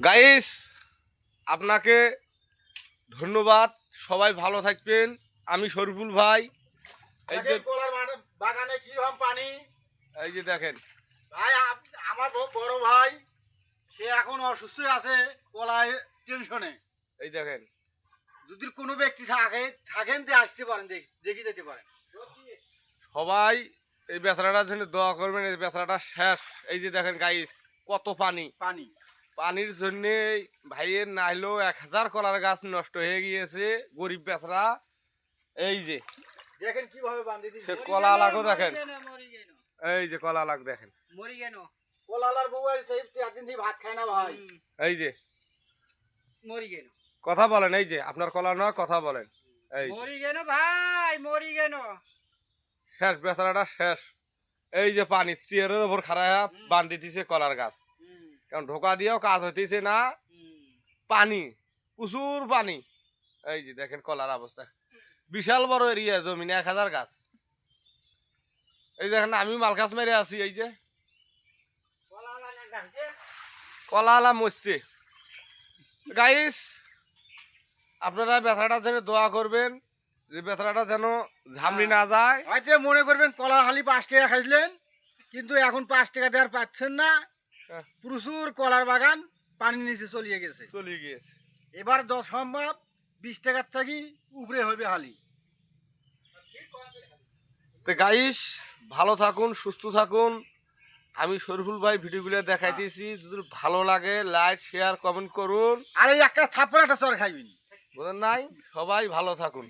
Guys, আপনাকে ধন্যবাদ। সবাই ভালো থাকবেন। আমি শরীফুল ভাই। এই যে কলার বাগানে কি রকম পানি, এই যে দেখেন ভাই আমার বড় ভাই সে এখন অসুস্থ আছে, কলায় টেনশনে। এই দেখেন যদি কোনো ব্যক্তি থাকেন তো আসতে পারেন, দেখি যেতে পারেন। সবাই এই বেচারাটার জন্য দোয়া করবেন। এই বেচারাটা শেষ। এই যে দেখেন গাইস, কত পানি। পানি পানির জন্য ভাইয়ের নাইলেও 1000 কলার গাছ নষ্ট হয়ে গিয়েছে। গরিব বেচারা। এই যে দেখেন কিভাবে বান্ধি দিচ্ছে। সে কলা লাগো দেখেন। এই যে কলা লাগ দেখেন। কলালার বউ সেই 4 দিন থেকে ভাত খায় না ভাই। এই যে কথা বলেন। এই যে আপনার কলা নয়, কথা বলেন। এই শেষ, বেচারাটা শেষ। এই যে পানি চেয়ারের ওপর খাড়ায় বান্ধি দিছে কলার গাছ, কারণ ঢোকা দিয়েও কাজ হইতেছে না। পানি, প্রচুর পানি। এই যে দেখেন কলার অবস্থা। বিশাল বড় এরিয়া জমিনে 1000 গাছ। এই দেখেন আমি মাল গাছ মেরে আছি। এই যে কলা আলা মরছে। গাইস, আপনারা বেচারাটা যেন দোয়া করবেন, যে বেচারাটা যেন ঝামড়ি না যায়। হয়তো মনে করবেন কলার হালি 5 টাকা খাইলেন, কিন্তু এখন 5 টাকা দেওয়ার পাচ্ছেন না। প্রচুর কলার বাগান পানির নিচে চলিয়ে গেছে। এবার সম্ভব 20 টাকার থেকে উপরে হবে হালি। তো গাইস, ভালো থাকুন, সুস্থ থাকুন। আমি শরীফুল ভাই ভিডিওগুলো দেখাইতেছি। যদি ভালো লাগে লাইক, শেয়ার, কমেন্ট করুন। আর এই একটা থাপ্পড় একটা চর খাইবেন। বুঝলেন নাই? সবাই ভালো থাকুন।